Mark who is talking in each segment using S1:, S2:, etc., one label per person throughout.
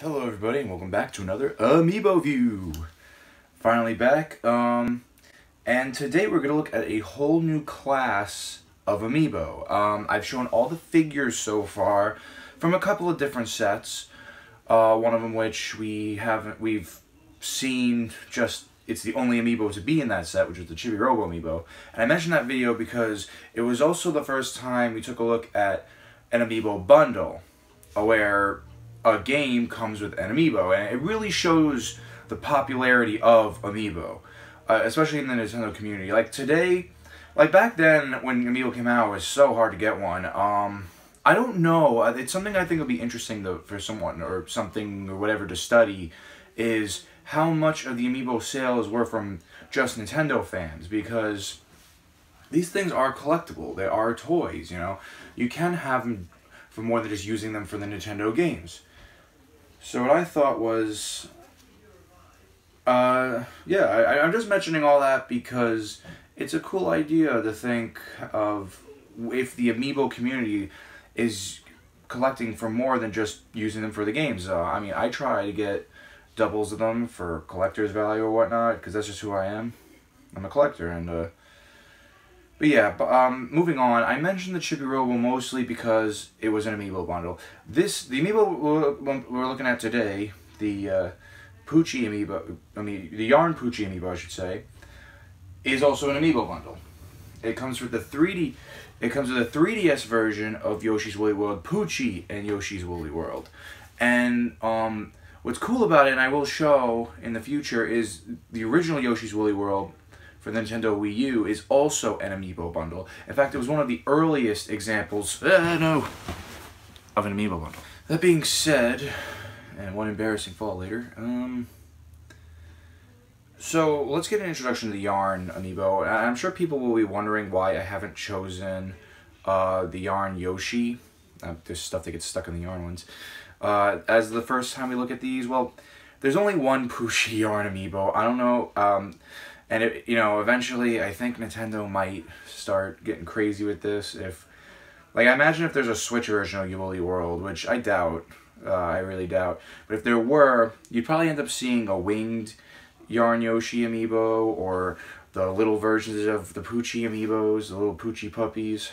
S1: Hello everybody and welcome back to another Amiiboview. Finally back, and today we're going to look at a whole new class of Amiibo. I've shown all the figures so far from a couple of different sets, one of them which we've seen it's the only Amiibo to be in that set, which is the Chibi Robo Amiibo. And I mentioned that video because it was also the first time we took a look at an Amiibo bundle, where a game comes with an Amiibo, and it really shows the popularity of Amiibo, especially in the Nintendo community. Like today, like back then when Amiibo came out, it was so hard to get one. I don't know, it's something I think would be interesting for someone or something or whatever to study, is how much of the Amiibo sales were from just Nintendo fans, because these things are collectible. They are toys, you know. You can have them for more than just using them for the Nintendo games. So what I thought was, I'm just mentioning all that because it's a cool idea to think of if the Amiibo community is collecting for more than just using them for the games. I mean, I try to get doubles of them for collector's value or whatnot, because that's just who I am. I'm a collector, and but yeah, moving on, I mentioned the Chibi Robo mostly because it was an Amiibo bundle. The Amiibo we're looking at today, the Poochy Amiibo, the Yarn Poochy Amiibo, I should say, is also an Amiibo bundle. It comes with the 3DS version of Yoshi's Woolly World, Poochy and Yoshi's Woolly World. And what's cool about it, and I will show in the future, is the original Yoshi's Woolly World for Nintendo Wii U is also an Amiibo bundle. In fact, it was one of the earliest examples of an Amiibo bundle. That being said, and one embarrassing fall later, so let's get an introduction to the Yarn Amiibo. I'm sure people will be wondering why I haven't chosen the Yarn Yoshi. There's stuff that gets stuck in the Yarn ones. As the first time we look at these, well, there's only one Poochy Yarn Amiibo. I don't know, and eventually I think Nintendo might start getting crazy with this. I imagine if there's a Switch version of Woolly World, which I doubt, I really doubt. But if there were, you'd probably end up seeing a winged Yarn Yoshi Amiibo, or the little versions of the Poochy Amiibos, the little Poochy puppies.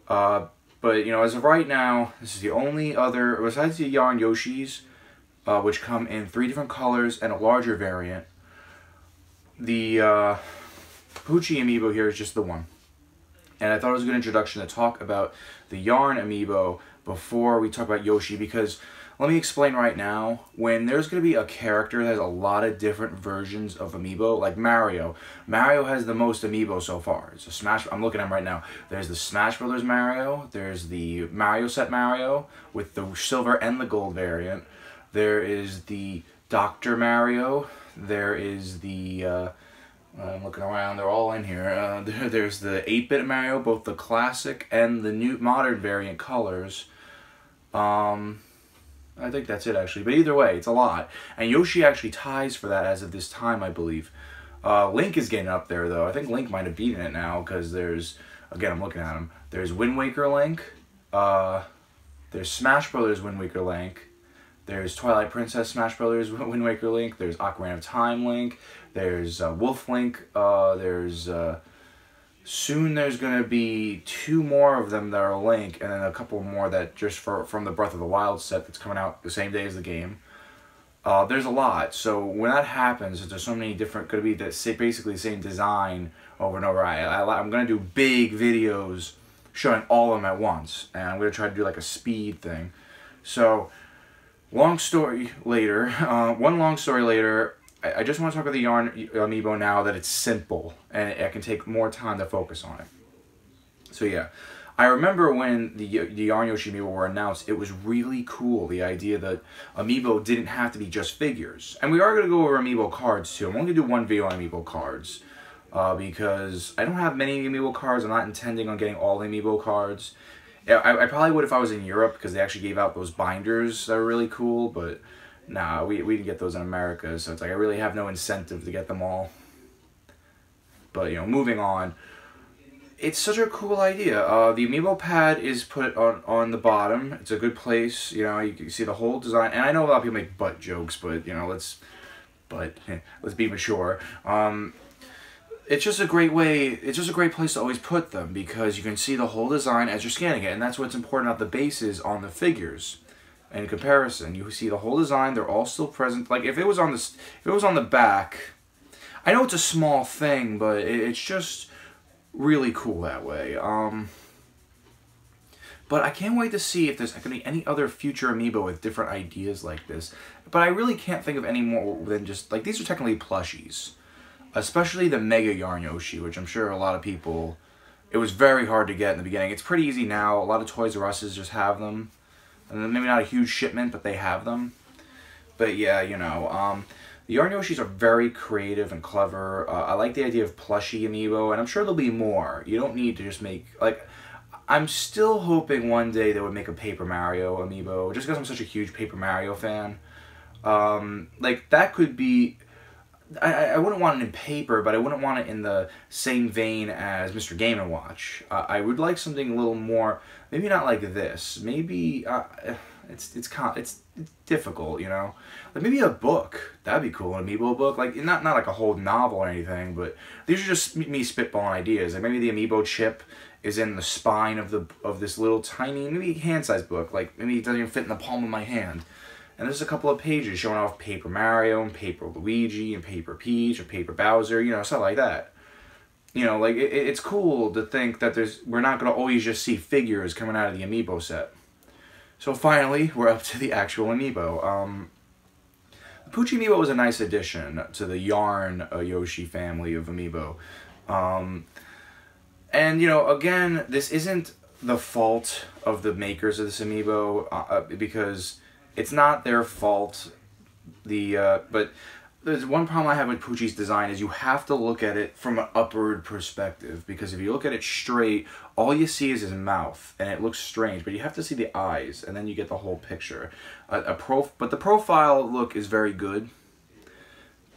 S1: But, as of right now, this is the only other, besides the Yarn Yoshis, which come in 3 different colors and a larger variant. The Poochy Amiibo here is just the one. And I thought it was a good introduction to talk about the Yarn Amiibo before we talk about Yoshi, because let me explain right now, when there's going to be a character that has a lot of different versions of Amiibo, like Mario. Mario has the most Amiibo so far. It's a Smash, I'm looking at him right now. There's the Smash Brothers Mario, there's the Mario set Mario with the silver and the gold variant. There is the Dr. Mario. There is the, I'm looking around, they're all in here. There's the 8-bit Mario, both the classic and the new modern variant colors. I think that's it actually, but either way, it's a lot. And Yoshi actually ties for that as of this time, I believe. Link is getting up there though. I think Link might have beaten it now, because there's, again, I'm looking at him. There's Wind Waker Link, there's Smash Brothers Wind Waker Link, there's Twilight Princess Smash Brothers Wind Waker Link, there's Ocarina of Time Link, there's Wolf Link, soon there's going to be 2 more of them that are Link, and then a couple more that just from the Breath of the Wild set that's coming out the same day as the game. There's a lot, so when that happens, there's so many different, could be basically the same design over and over. I'm going to do big videos showing all of them at once, and I'm going to try to do like a speed thing. So, long story later, I just want to talk about the Yarn Amiibo now that it's simple, and I can take more time to focus on it. So yeah, I remember when the Yarn Yoshi Amiibo were announced, it was really cool, the idea that Amiibo didn't have to be just figures. And we are going to go over Amiibo cards too. I'm only going to do one video on Amiibo cards, because I don't have many Amiibo cards. I'm not intending on getting all the Amiibo cards. I probably would if I was in Europe, because they actually gave out those binders that were really cool, but nah, we didn't get those in America, so it's like I really have no incentive to get them all. But, moving on. it's such a cool idea. The Amiibo pad is put on the bottom. It's a good place. You know, you can see the whole design. And I know a lot of people make butt jokes, but you know, let's be mature. It's just a great way. It's just a great place to always put them because you can see the whole design as you're scanning it, and that's what's important about the bases on the figures. In comparison, you see the whole design. They're all still present. Like if it was on the back, I know it's a small thing, but it's just really cool that way. But I can't wait to see if there's going to be any other future Amiibo with different ideas like this. But I really can't think of any more than just like these are technically plushies. Especially the Mega Yarn Yoshi, which I'm sure a lot of people, it was very hard to get in the beginning. It's pretty easy now. A lot of Toys R Us's just have them. And maybe not a huge shipment, but they have them. But yeah, you know, the Yarn Yoshis are very creative and clever. I like the idea of plushie Amiibo, and I'm sure there'll be more. You don't need to just make, like, I'm still hoping one day they would make a Paper Mario Amiibo, just because I'm such a huge Paper Mario fan. Like, that could be... I wouldn't want it in paper, but I wouldn't want it in the same vein as Mr. Game & Watch. I would like something a little more, maybe not like this. Maybe it's difficult, you know. Like maybe a book. That'd be cool, an Amiibo book. Like not like a whole novel or anything, but these are just me spitballing ideas. Like maybe the Amiibo chip is in the spine of this little tiny, maybe hand-sized book. Like maybe it doesn't even fit in the palm of my hand. And there's a couple of pages showing off Paper Mario and Paper Luigi and Paper Peach and Paper Bowser, you know, stuff like that. You know, like, it's cool to think that we're not going to always just see figures coming out of the Amiibo set. So finally, we're up to the actual Amiibo. The Poochy Amiibo was a nice addition to the Yarn Yoshi family of Amiibo. And, you know, again, this isn't the fault of the makers of this Amiibo, because... it's not their fault, but there's one problem I have with Poochy's design is you have to look at it from an upward perspective, because if you look at it straight, all you see is his mouth, and it looks strange, but you have to see the eyes, and then you get the whole picture. But the profile look is very good,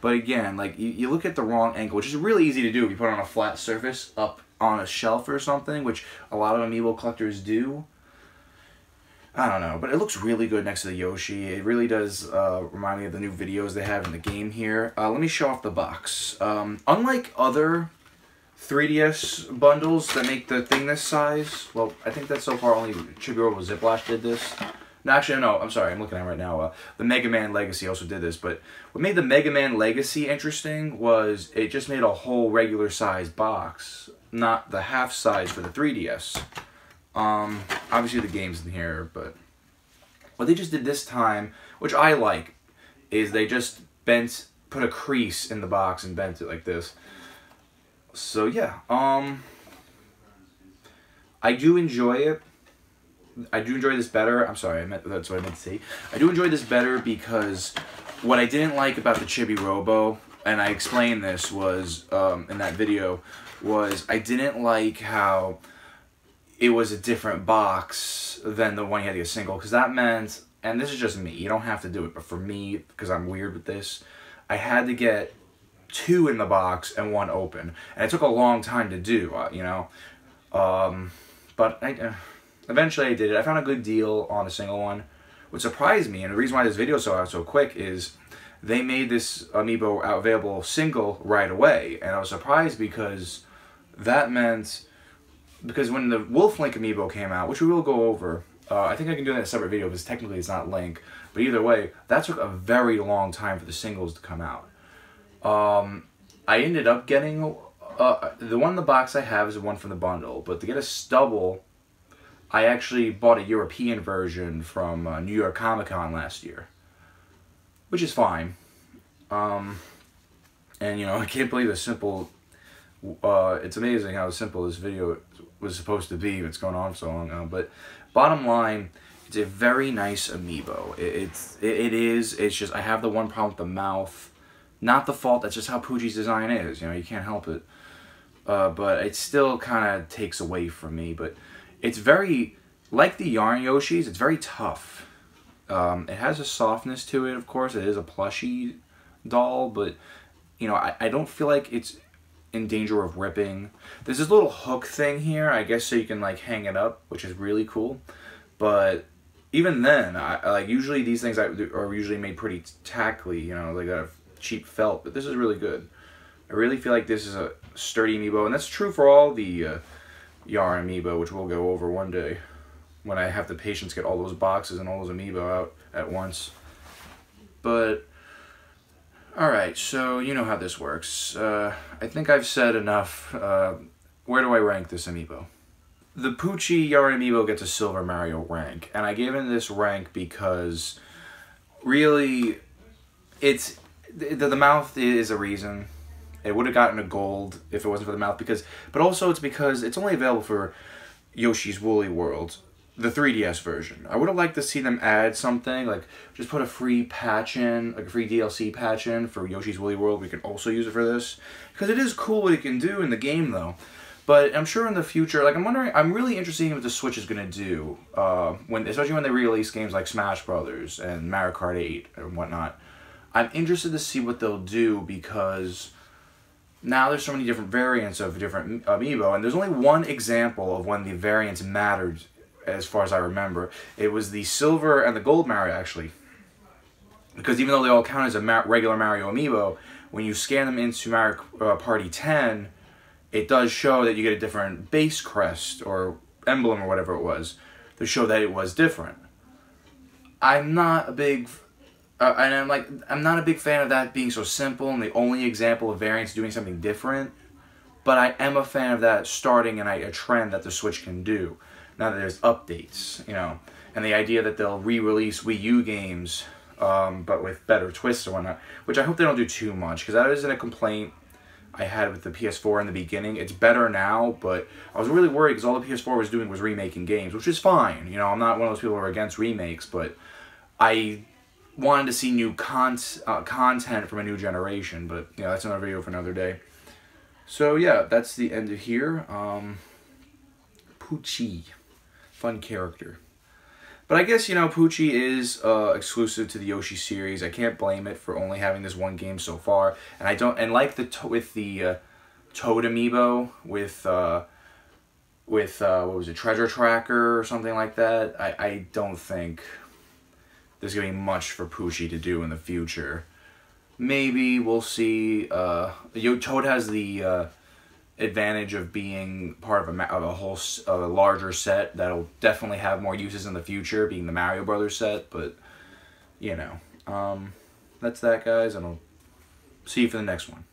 S1: but again, like, you look at the wrong angle, which is really easy to do if you put it on a flat surface, up on a shelf or something, which a lot of Amiibo collectors do. I don't know, but it looks really good next to the Yoshi. It really does remind me of the new videos they have in the game here. Let me show off the box. Unlike other 3DS bundles that make the thing this size, well, I think that so far only Chibi Robo Ziplash did this. No, actually, no, I'm sorry, I'm looking at it right now. The Mega Man Legacy also did this, but what made the Mega Man Legacy interesting was it just made a whole regular size box, not the half size for the 3DS. Obviously the game's in here, but what they just did this time, which I like, is they just put a crease in the box and bent it like this. So yeah, I do enjoy it. I do enjoy this better. I'm sorry, that's what I meant to say. I do enjoy this better because what I didn't like about the Chibi Robo, and I explained this was, in that video, was I didn't like how it was a different box than the one you had to get single, because that meant, and this is just me, you don't have to do it, but for me, because I'm weird with this, I had to get 2 in the box and 1 open, and it took a long time to do, you know, but eventually I did it. I found a good deal on a single one. What surprised me, and the reason why this video is so quick, is they made this Amiibo available single right away, and I was surprised because that meant... because when the Wolf Link Amiibo came out, which we will go over, I think I can do that in a separate video because technically it's not Link, but either way, that took a very long time for the singles to come out. I ended up getting, the one in the box I have is the one from the bundle, but to get a stubble, I actually bought a European version from New York Comic Con last year, which is fine. And you know, I can't believe it's simple. It's amazing how simple this video was supposed to be. It's going on so long now, but bottom line, it's a very nice Amiibo. It's just I have the one problem with the mouth. Not the fault. That's just how Poochy's design is. You know, you can't help it. But it still kind of takes away from me. But it's very like the Yarn Yoshis. It's very tough. It has a softness to it. Of course, it is a plushie doll, but you know, I don't feel like it's in danger of ripping. There's this little hook thing here, I guess, so you can like hang it up, which is really cool. But even then, I like usually these things are usually made pretty tackly, you know, like a cheap felt. But this is really good. I really feel like this is a sturdy amiibo, and that's true for all the yarn amiibo, which we'll go over one day when I have the patience get all those boxes and all those amiibo out at once. But alright, so you know how this works. I think I've said enough. Where do I rank this amiibo? The Poochy yarn amiibo gets a Silver Mario rank, and I gave it this rank because really the mouth is a reason. It would have gotten a gold if it wasn't for the mouth, but also it's because it's only available for Yoshi's Woolly World, the 3DS version. I would have liked to see them add something, like just put a free patch in, like a free DLC patch in for Yoshi's Woolly World. We can also use it for this, because it is cool what it can do in the game though. But I'm sure in the future, like I'm really interested in what the Switch is going to do, especially when they re-release games like Smash Brothers and Mario Kart 8 and whatnot. I'm interested to see what they'll do, because now there's so many different variants of different amiibo, and there's only one example of when the variants mattered, as far as I remember. It was the Silver and the Gold Mario, actually. Because even though they all count as a regular Mario amiibo, when you scan them into Mario Party 10, it does show that you get a different base crest, or emblem, or whatever it was, to show that it was different. I'm not a big... I'm not a big fan of that being so simple and the only example of variants doing something different, but I am a fan of that starting a trend that the Switch can do, now that there's updates, you know, and the idea that they'll re-release Wii U games, but with better twists or whatnot, which I hope they don't do too much, because that isn't a complaint I had with the PS4 in the beginning. It's better now, but I was really worried because all the PS4 was doing was remaking games, which is fine, you know, I'm not one of those people who are against remakes, but I wanted to see new content from a new generation, but yeah, that's another video for another day. So yeah, that's the end of here. Poochy, fun character. But I guess, you know, Poochy is exclusive to the Yoshi series. I can't blame it for only having this one game so far. And I don't, and like with the Toad amiibo with what was it, Treasure Tracker or something like that, I don't think there's going to be much for Poochy to do in the future. Maybe we'll see. Toad has the advantage of being part of a larger set that'll definitely have more uses in the future, being the Mario Brothers set. But you know, that's that, guys, and I'll see you for the next one.